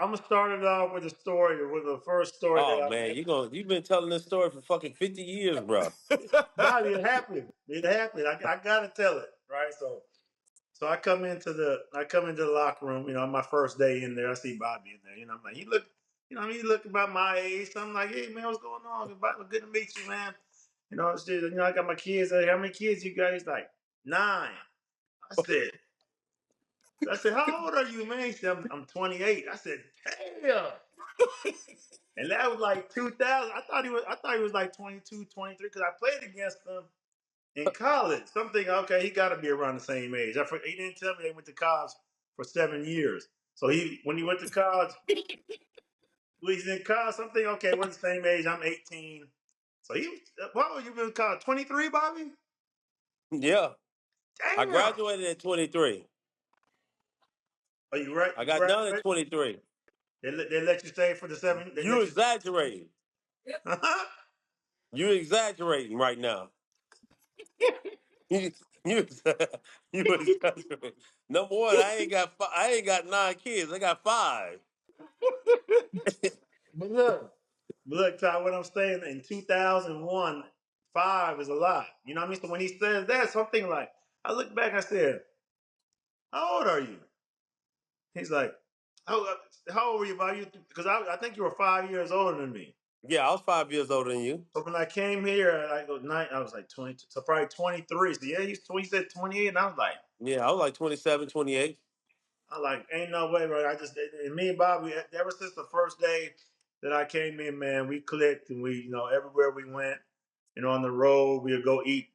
I'm gonna start it off with a story, with the first story that Oh I man, met. you've been telling this story for fucking 50 years, bro. Bobby, it happened. It happened. I gotta tell it, right? So I come into the locker room. You know, my first day in there, I see Bobby in there. You know, I'm like, he look, you know, he look about my age. So I'm like, hey man, what's going on? Bobby, good to meet you, man. You know, it's just, you know, I got my kids. Like, how many kids you got? He's like 9. I said, how old are you, man? He said, I'm 28. I said, damn. And that was like 2000. I thought he was like 22, 23 because I played against him in college. Something okay, he got to be around the same age. He didn't tell me they went to college for 7 years. So when he went to college, he's in college. Something okay, we're the same age. I'm 18. So what was you been in college? 23, Bobby? Yeah, I Damn. graduated at 23. Are you right? I You got done at graduated? 23. They let you stay for the 7. They You let you. exaggerating. You exaggerating right now. You you you exaggerating. Number one, I ain't got 9 kids. I got 5. But look, Ty, what I'm saying in 2001, 5 is a lot. You know what I mean? So when he says that, something like, I look back, I said, how old are you? He's like, how old were you about you? Because I think you were 5 years older than me. Yeah, I was 5 years older than you. So when I came here, I go nine. I was like 20, so probably 23. So yeah, he said 28, and I was like, Yeah, I was like 27, 28. ain't no way, bro. And me and Bobby, ever since the first day that I came in, man, we clicked, and everywhere we went, on the road, we'd go eat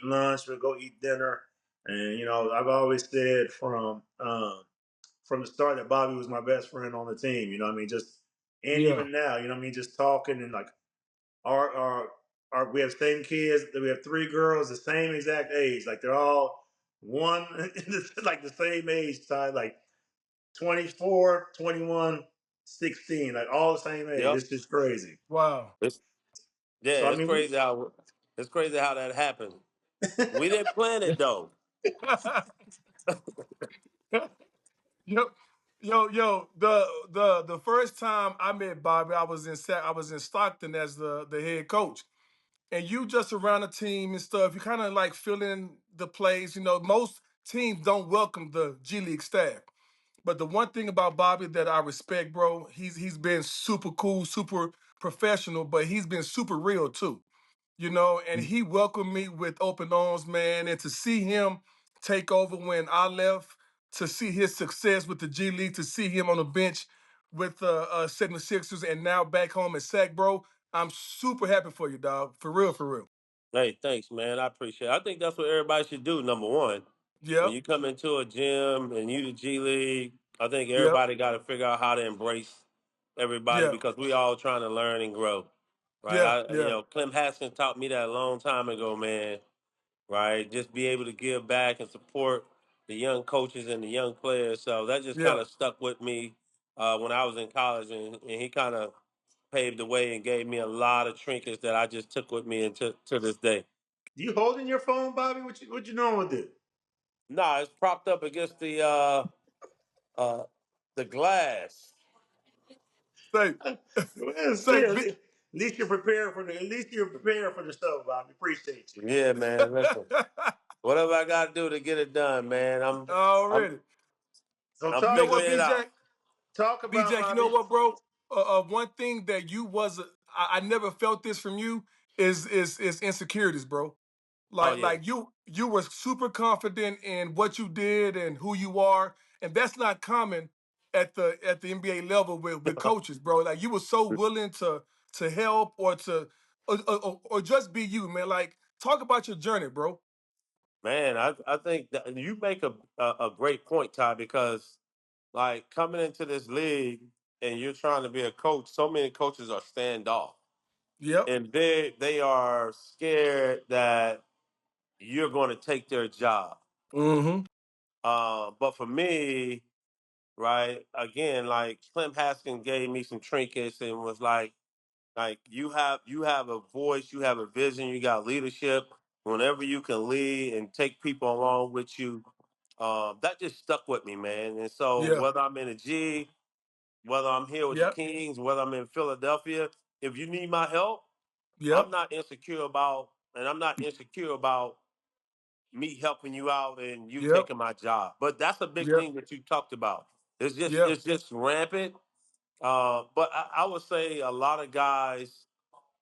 lunch, we'd go eat dinner, and I've always said from the start that Bobby was my best friend on the team. You know what I mean? And Yeah. even now, you know what I mean? Just talking and like our our we have same kids. We have 3 girls, the same exact age. Like they're all one, like the same age. Time like 24, 21, 16, like all the same age. Yep. It's just crazy. Wow. It's yeah, So I it's mean, crazy how that happened. We didn't plan it though. yo, yo. The first time I met Bobby, I was in Stockton as the head coach, and you just around the team and stuff. You kind of like fill in the plays. You know, most teams don't welcome the G League staff. But the one thing about Bobby that I respect, bro, he's been super cool, super professional, but he's been super real too. You know, and he welcomed me with open arms, man. And to see him take over when I left, to see his success with the G League, to see him on the bench with 76ers and now back home at SAC, bro, I'm super happy for you, dog. For real, for real. Hey, thanks, man. I appreciate it. I think that's what everybody should do, number one. When Yep, you come into a gym and you the G League, I think yep, everybody got to figure out how to embrace everybody yeah, because we all trying to learn and grow. Right? yeah, yeah, Clem Haskins taught me that a long time ago, man. Right? Just be able to give back and support the young coaches and the young players. So that just kind yeah. of stuck with me when I was in college, and he kind of paved the way and gave me a lot of trinkets that I just took with me into to this day. you holding your phone, Bobby? What you doing with it? Nah, it's propped up against uh, the glass. Say, Well, say, still, at least you're prepared for the show, Bobby. Appreciate you. Yeah, man. Listen, whatever I got to do to get it done, man. I'm already. So You I'm know talk what, figuring it out. BJ? talk about BJ, you know Bobby. what, bro? One thing that you was I never felt this from you is insecurities, bro. Oh Like yeah, you were super confident in what you did and who you are, and that's not common at the NBA level with coaches, bro. Like you were so willing to help or just be you, man. Like talk about your journey, bro. man. I think that you make a great point, Ty, because like coming into this league and you're trying to be a coach, so many coaches are standoff, Yep. and they are scared that you're going to take their job. Mm-hmm. But for me, right, again, like Clem Haskins gave me some trinkets and was like you have a voice, you have a vision, you got leadership. Whenever you can lead and take people along with you, that just stuck with me, man. And so Yeah. whether I'm in a G whether I'm here with the Yep. Kings, whether I'm in Philadelphia. If you need my help, I'm Yep. not insecure about, and I'm not insecure about me helping you out and you Yep. taking my job. But that's a big Yep. thing that you talked about. Yep. It's just rampant. But I would say a lot of guys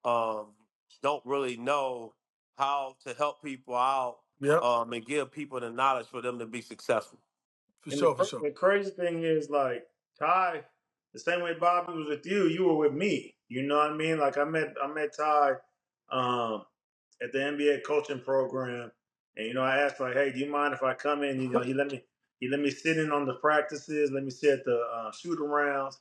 um, don't really know how to help people out Yep. and give people the knowledge for them to be successful. For And sure. For sure. the crazy thing is, like, Ty, the same way Bobby was with you, you were with me. You know what I mean? Like, I met Ty um, at the NBA coaching program, and I asked like, hey, do you mind if I come in? He let me sit in on the practices, let me sit at the shoot arounds.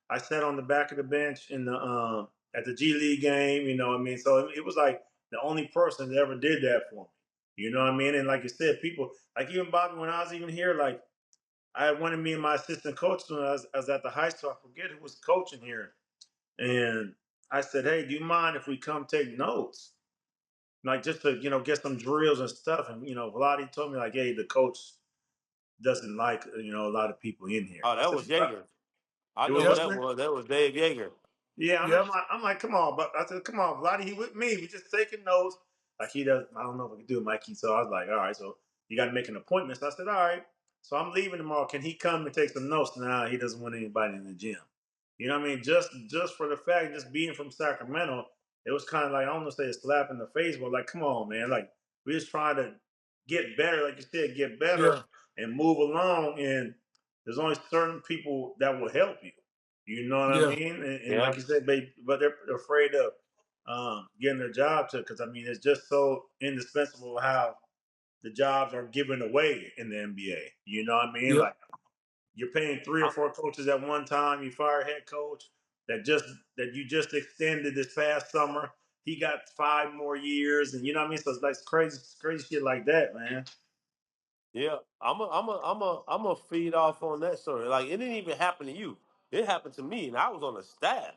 I sat on the back of the bench in the at the G League game. You know what I mean? So it was like the only person that ever did that for me. You know what I mean? And like you said, people like even Bobby when I was even here, like I had wanted me and my assistant coach when I was at the high school. I forget who was coaching here. And I said, hey, do you mind if we come take notes? Like just to, get some drills and stuff. And, Vladi told me like, hey, the coach doesn't like, a lot of people in here. Oh, I that said, was Jaeger. I it was know who what's Yep. his that name? was. That was Dave Yeager. Yeah, Yep. I'm like, come on, but I said, come on, Vladi, he with me. We just taking notes. Like he does. I don't know if I can do it, Mikey. So I was like, all right, so you got to make an appointment. So I said, all right. So I'm leaving tomorrow. Can he come and take some notes? Nah, he doesn't want anybody in the gym. You know what I mean? Just for the fact, just being from Sacramento, it was kind of like I don't want to say a slap in the face, but like, come on, man. Like we're just trying to get better, like you said, get better Yeah. and move along. And there's only certain people that will help you. You know what I Yeah. mean? And Yeah. like you said, but they're afraid of getting their job took because I mean it's just so indispensable how the jobs are given away in the NBA. You know what I mean? Yep. Like you're paying three or I, four coaches at one time. You fire a head coach that you just extended this past summer. He got 5 more years, and you know what I mean. So it's like crazy shit like that, man. yeah. I'm a feed off on that story. Like it didn't even happen to you. It happened to me, and I was on the staff.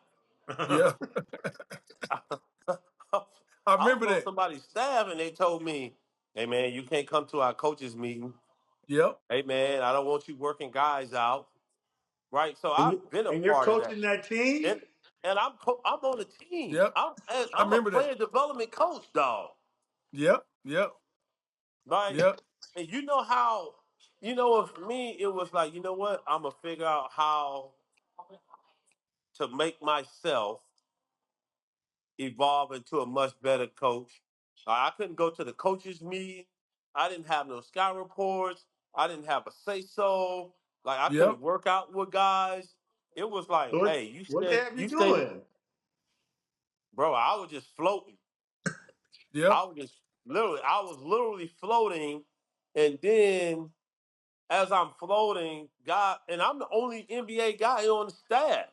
Yeah. I I was remember on that. somebody's staff, and they told me, "Hey man, you can't come to our coaches meeting. Yep. Hey man, I don't want you working guys out." Right. So and, I've you, been a and you're part of that, coaching that team. and I'm on the team. Yep. I I'm a remember that. player development coach, dog. Yep. Yep. Like, Yep. and you know how, for me, it was like, you know what? I'm gonna figure out how to make myself evolve into a much better coach. I couldn't go to the coaches meeting. I didn't have no scout reports. I didn't have a say so. Like I couldn't Yep. work out with guys. It was like, So hey, what they have you you stay, doing? bro. I was just floating. Yep. I was literally floating, and then as I'm floating, God, and I'm the only NBA guy on the staff.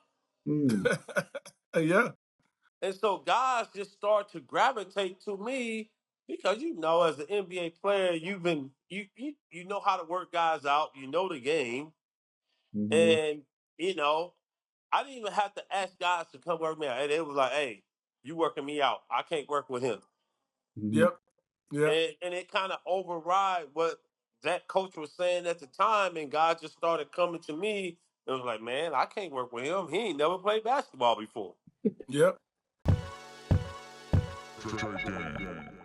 Hmm. Yeah. And so guys just start to gravitate to me because as an NBA player, you know how to work guys out, you know the game. Mm-hmm. And, I didn't even have to ask guys to come work me out. And it was like, hey, you working me out. I can't work with him. Mm-hmm. Yep. Yep. And it kind of override what that coach was saying at the time, and guys just started coming to me. It was like, man, I can't work with him. He ain't never played basketball before. Yep. Trade game.